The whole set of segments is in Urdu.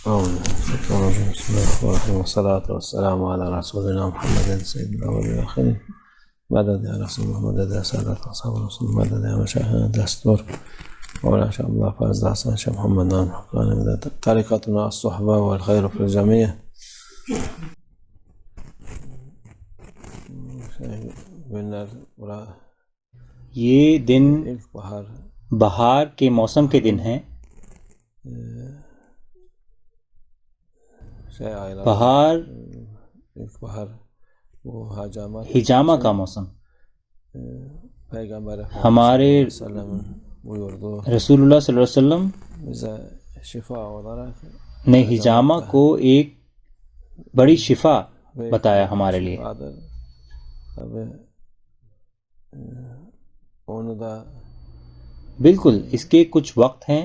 بسم الله الرحمن الرحيم والصلاة والسلام على رسولنا محمد سيد الأولين والآخرين. مدد يا رسول الله، مدد يا سادة أصحاب الرسول، مدد يا مشايخنا الدستور مولانا شيخ الله فاز حسن شيخ محمد نام حقاني. مدد طريقتنا الصحبة والخير في الجميع. یہ دن بہار کے موسم کے دن ہیں. بہار ہجامہ کا موسم. ہمارے رسول اللہ صلی اللہ علیہ وسلم نے ہجامہ کو ایک بڑی شفا بتایا ہمارے لیے. بالکل اس کے کچھ وقت ہیں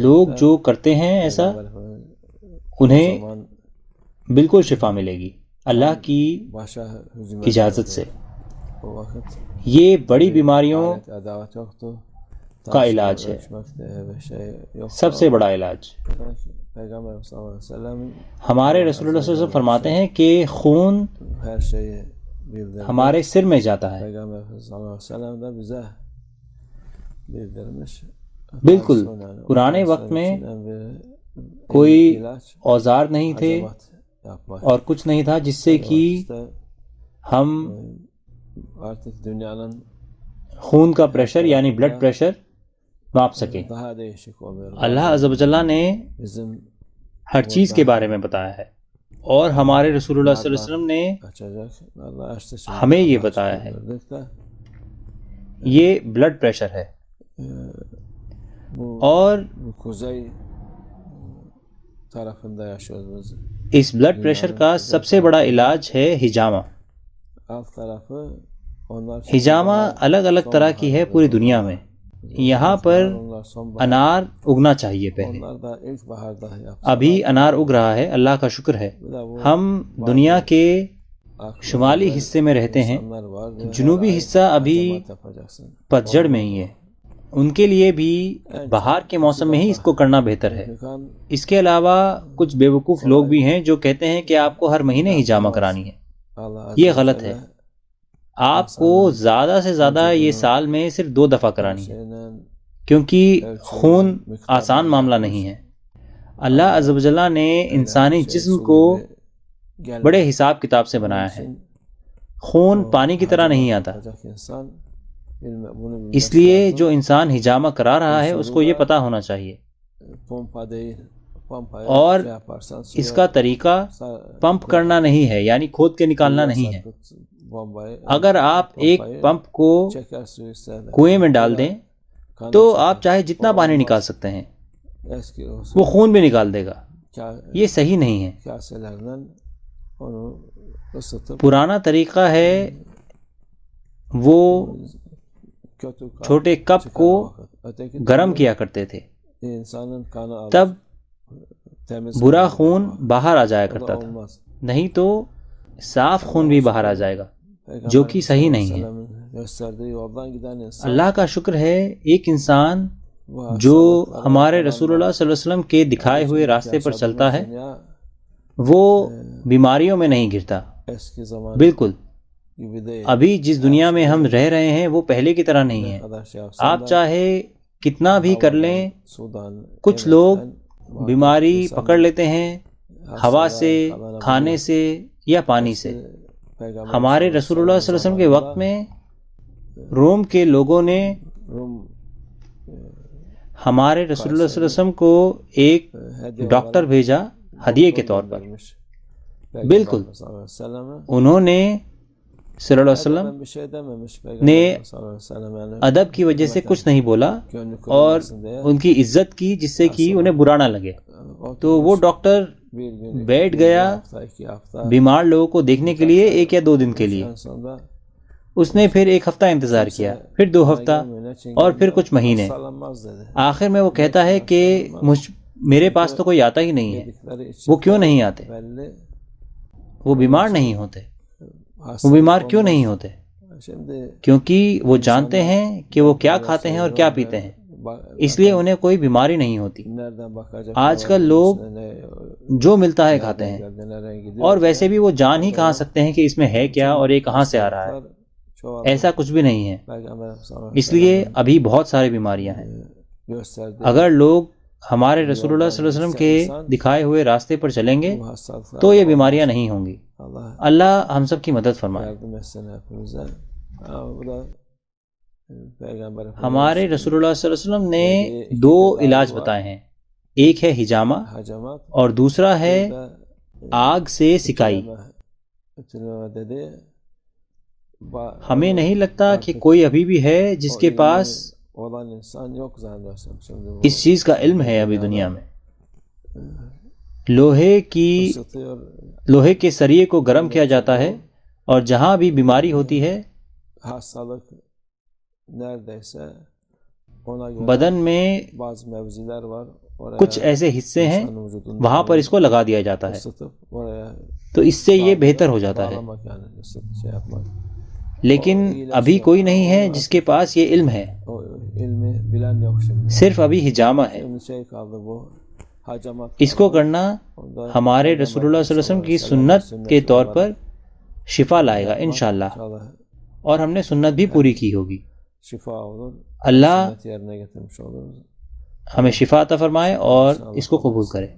لوگ جو کرتے ہیں ایسا انہیں بالکل شفا ملے گی اللہ کی اجازت سے. یہ بڑی بیماریوں کا علاج ہے، سب سے بڑا علاج. ہمارے رسول اللہ صلی اللہ علیہ وسلم فرماتے ہیں کہ خون ہمارے سر میں جاتا ہے. بالکل پرانے وقت میں کوئی اوزار نہیں تھے اور کچھ نہیں تھا جس سے کہ ہم خون کا پریشر یعنی بلڈ پریشر ماپ سکیں. اللہ عز و جل نے ہر چیز کے بارے میں بتایا ہے اور ہمارے رسول اللہ صلی اللہ علیہ وسلم نے ہمیں یہ بتایا ہے. یہ بلڈ پریشر ہے اور اس بلڈ پریشر کا سب سے بڑا علاج ہے ہجامہ. ہجامہ الگ الگ طرح کی ہے پوری دنیا میں. یہاں پر انار اگنا چاہیے پہلے. ابھی انار اگ رہا ہے، اللہ کا شکر ہے. ہم دنیا کے شمالی حصے میں رہتے ہیں، جنوبی حصہ ابھی پتجھڑ میں ہی ہے. ان کے لیے بھی بہار کے موسم میں ہی اس کو کرنا بہتر ہے. اس کے علاوہ کچھ بیوقوف لوگ بھی ہیں جو کہتے ہیں کہ آپ کو ہر مہینے ہجامہ کرانی ہے. یہ غلط ہے. آپ کو زیادہ سے زیادہ یہ سال میں صرف 2 دفعہ کرانی ہے، کیونکہ خون آسان معاملہ نہیں ہے. اللہ عز و جل نے انسانی جسم کو بڑے حساب کتاب سے بنایا ہے. خون پانی کی طرح نہیں آتا، اس لیے جو انسان ہجامہ کرا رہا ہے اس کو یہ پتہ ہونا چاہیے. اور اس کا طریقہ پمپ کرنا نہیں ہے، یعنی کھود کے نکالنا نہیں ہے. اگر آپ ایک پمپ کو کنویں میں ڈال دیں تو آپ چاہے جتنا پانی نکال سکتے ہیں، وہ خون بھی نکال دے گا. یہ صحیح نہیں ہے. پرانا طریقہ ہے وہ چھوٹے کپ کو گرم کیا کرتے تھے، تب برا خون باہر آ جایا کرتا تھا. نہیں تو صاف خون بھی باہر آ جائے گا، جو کہ صحیح نہیں ہے. اللہ کا شکر ہے ایک انسان جو ہمارے رسول اللہ صلی اللہ علیہ وسلم کے دکھائے ہوئے راستے پر چلتا ہے وہ بیماریوں میں نہیں گرتا. بالکل ابھی جس دنیا میں ہم رہ رہے ہیں وہ پہلے کی طرح نہیں ہے. آپ چاہے کتنا بھی کر لیں، کچھ لوگ بیماری پکڑ لیتے ہیں ہوا سے، کھانے سے یا پانی سے. ہمارے رسول اللہ صلی اللہ علیہ وسلم کے وقت میں روم کے لوگوں نے ہمارے رسول اللہ صلی اللہ علیہ وسلم کو ایک ڈاکٹر بھیجا ہدیے کے طور پر. بالکل انہوں نے صلی اللہ علیہ وسلم نے ادب کی وجہ سے کچھ نہیں بولا اور ان کی عزت کی جس سے کہ انہیں برا نہ لگے. تو وہ ڈاکٹر بیٹھ گیا بیمار لوگوں کو دیکھنے کے لیے 1 یا 2 دن کے لیے. اس نے پھر 1 ہفتہ انتظار کیا، پھر 2 ہفتہ اور پھر کچھ مہینے. آخر میں وہ کہتا ہے کہ میرے پاس تو کوئی آتا ہی نہیں ہے. وہ کیوں نہیں آتے؟ وہ بیمار نہیں ہوتے. وہ بیمار کیوں نہیں ہوتے؟ کیونکہ وہ جانتے ہیں کہ وہ کیا کھاتے ہیں اور کیا پیتے ہیں، اس لیے انہیں کوئی بیماری نہیں ہوتی. آج کل لوگ جو ملتا ہے کھاتے ہیں، اور ویسے بھی وہ جان ہی کہاں سکتے ہیں کہ اس میں ہے کیا اور یہ کہاں سے آ رہا ہے. ایسا کچھ بھی نہیں ہے. اس لیے ابھی بہت ساری بیماریاں ہیں. اگر لوگ ہمارے رسول اللہ صلی اللہ علیہ وسلم کے دکھائے ہوئے راستے پر چلیں گے تو یہ بیماریاں نہیں ہوں گی. اللہ ہم سب کی مدد فرمائے. ہمارے رسول اللہ صلی اللہ علیہ وسلم نے 2 علاج بتائے ہیں. ایک ہے حجامہ اور دوسرا ہے آگ سے سکائی. ہمیں نہیں لگتا کہ کوئی ابھی بھی ہے جس کے پاس اس چیز کا علم ہے. ابھی دنیا میں لوہے کے سریے کو گرم کیا جاتا ہے اور جہاں بھی بیماری ہوتی ہے بدن میں کچھ ایسے حصے ہیں وہاں پر اس کو لگا دیا جاتا ہے تو اس سے یہ بہتر ہو جاتا ہے. لیکن ابھی کوئی نہیں ہے جس کے پاس یہ علم ہے. صرف ابھی حجامہ ہے. اس کو کرنا ہمارے رسول اللہ صلی اللہ علیہ وسلم کی سنت کے طور پر شفا لائے گا انشاءاللہ، اور ہم نے سنت بھی پوری کی ہوگی. اللہ ہمیں شفا عطا فرمائے اور اس کو قبول کرے.